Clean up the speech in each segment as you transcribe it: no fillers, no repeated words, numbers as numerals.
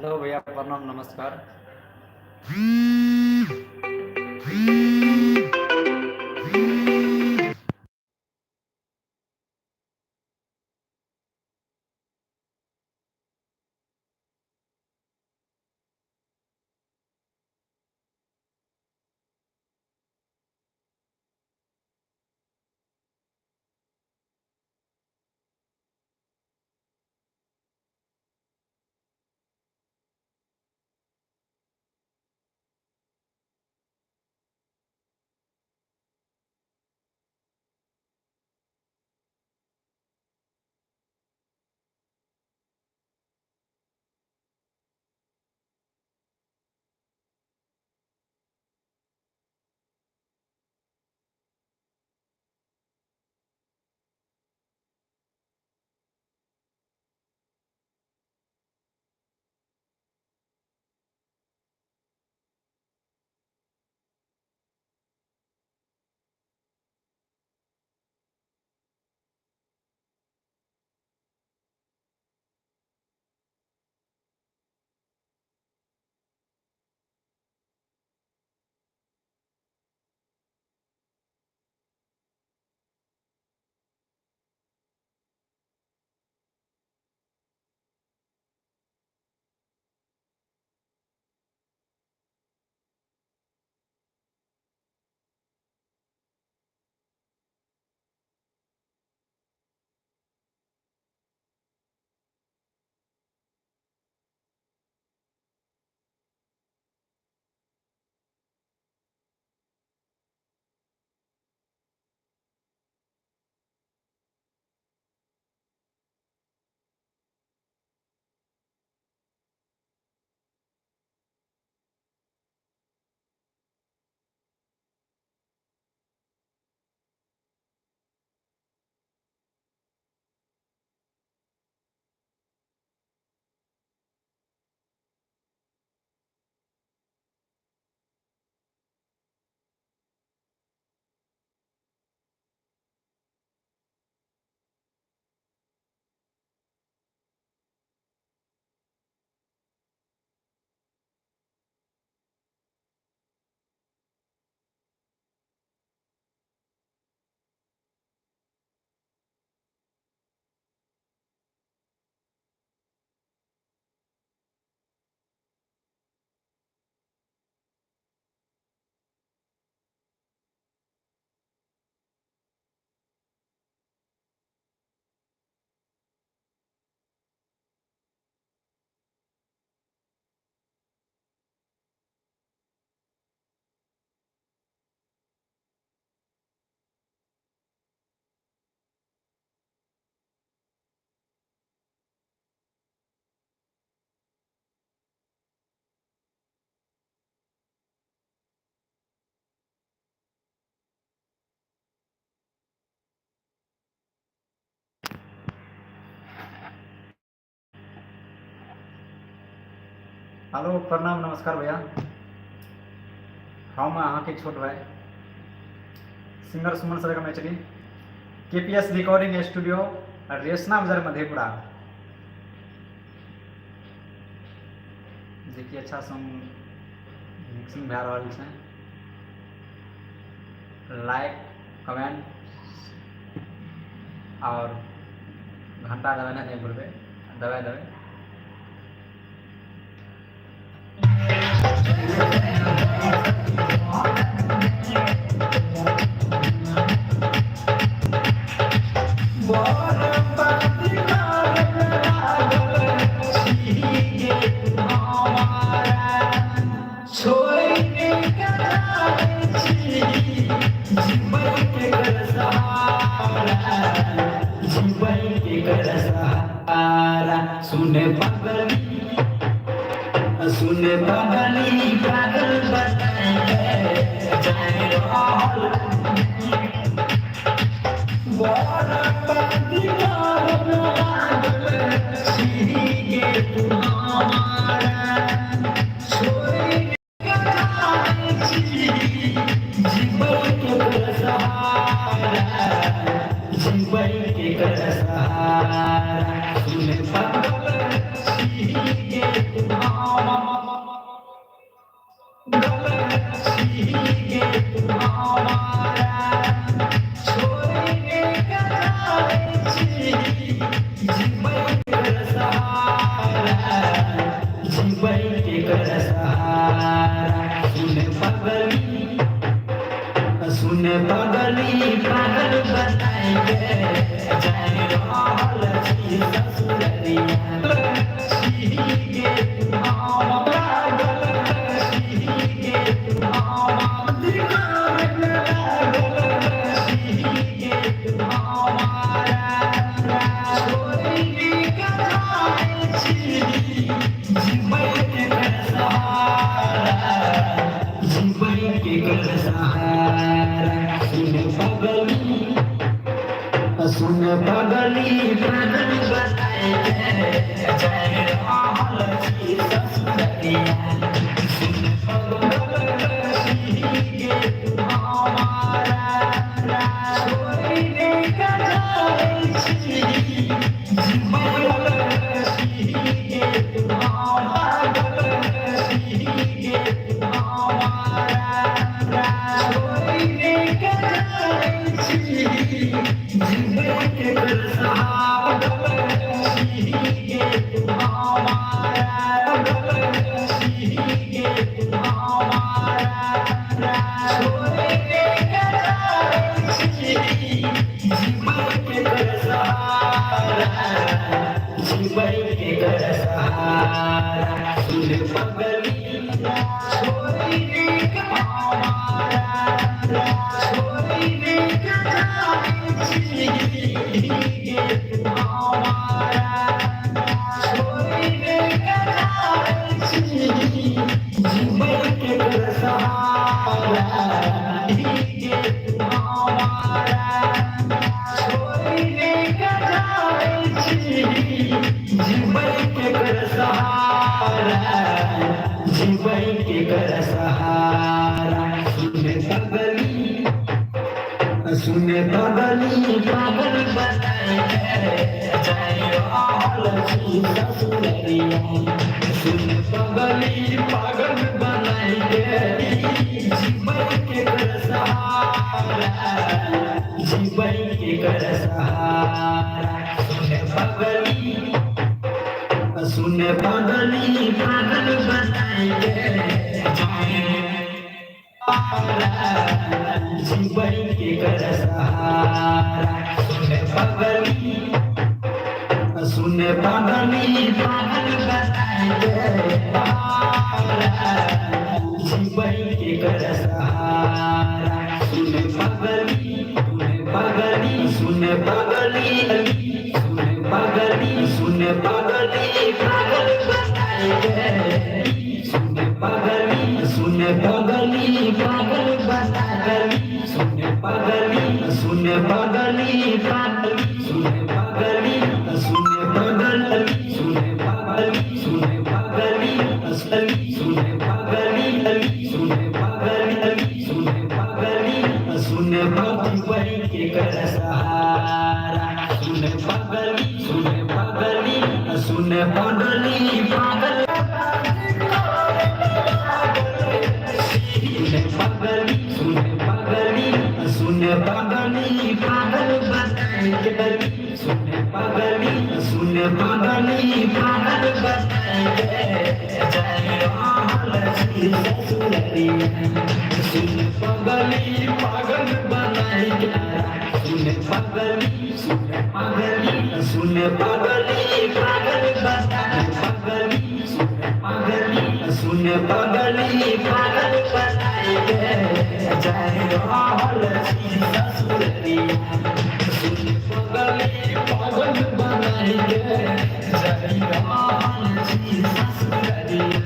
Hello भैया, प्रणाम, नमस्कार। हेलो, प्रणाम, नमस्कार भैया। हम अहाँ के छोट भाई सिंगर सुमन सर का मैचली केपीएस रिकॉर्डिंग स्टूडियो रेशना बाजार मधेपुरा। देखिए अच्छा सॉन्ग मिक्सिंग भए रहल छै। लाइक, कमेंट और घंटा दबाना नहीं भूलबे, दबा देबै। सुने बगली पागल बनाए जाए बड़ा दीवार के तुम्हारा छोड़ जीवन के सहारा जीवन के सहारा सुने पागल के गलती के तू हमारा छोड़ने का जाने छी जीवन के सहारा जीवन के सहारा सुन पगली पागल बताएंगे जाए रहल छी ससुररिया छी के तू हमारा गलती के तू हमारा दिखावे गलती के तू हमारा छोड़ने का जाने छी जीवन के सहारा जीवन के सहारा सुन पगली पागल बताएंगे जाए रहल छी ससुररिया सुन पगली के तू हमारा छोड़ने का जाने छी जीवन के तू हमारा गलती के तू हमारा छोड़ने का जाने छी जीवन के सहारा गलती के तू हमारा गलती के तू हमारा छोड़ने का जाने छी जीवन के सहारा जीवन के सहारा सुन पगली छोड़ने का हमारा छोड़ने का जाने छी के तू हमारा छोड़ने का जाने छी जीवन के सहारा के तू हमारा छोड़ने का जाने छी जीवन के सहारा जीवन के सहारा सुन पगली पागल बताएंगे जाए रहल छी ससुररिया सुन पगली पागल बनाएंगे जीवन के सहारा जीवन के सहारा सुन पगली पागल बताएंगे जाए जीवन के सहारा सुन पगली पागल बताएंगे जीवन के सहारा सुन पगली सुन पगली सुन पगली पागल बताएंगे सुन पगली पागल बताएंगे सुन पगली पागल सुन पगली सुन पगली सुन पगली सुन पगली सुन पगली सुन पगली सुन पगली सुन पगली के सहारा सुन पगली सुन पगली सुन पगली पागल सुन पगली पागल बताएंगे सुन पगली पागल बताएंगे जाए रहल छी ससुररिया सुन पगली पागल बनाएंगे सुन पगली सुन पगली पागल बताएंगे सुन पगली पागल बताएंगे जाए रहल छी ससुररिया सुन पगली पागल बनाएंगे जाए रहल छी ससुररिया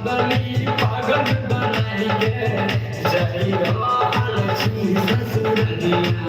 पगली पागल बनाएंगे जय रहल छी ससुररिया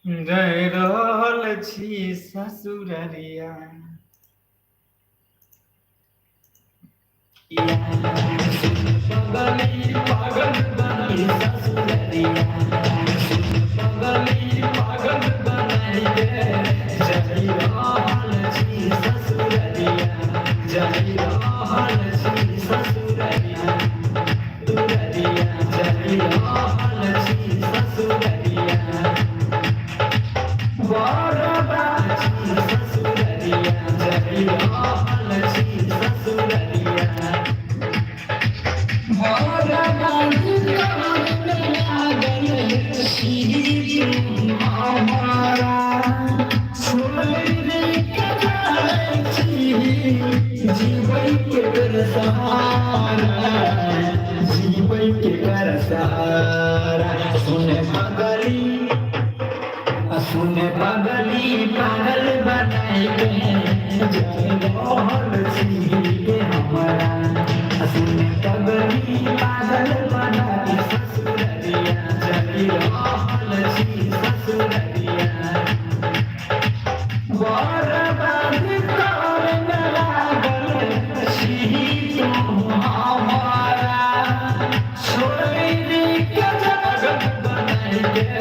रहि रहल छी ससुररिया। पगली पागल बनी ससुररिया, पगली पागल बनाई के जाई रहल छी ससुररिया, जाई रहल छी ससुररिया, दुररिया जाई रहल छी ससुररिया, बरबा छी ससुररिया, जाई रहल छी ससुररिया। सुने पगली पागल बनाई के जाए रहल छी के हमारा, सुने पगली पागल बनाई ससुररिया, जाए रहल छी ससुररिया, बर्बाद करने लागल छी तुम हमारा, छोड़ के जगत बनाई के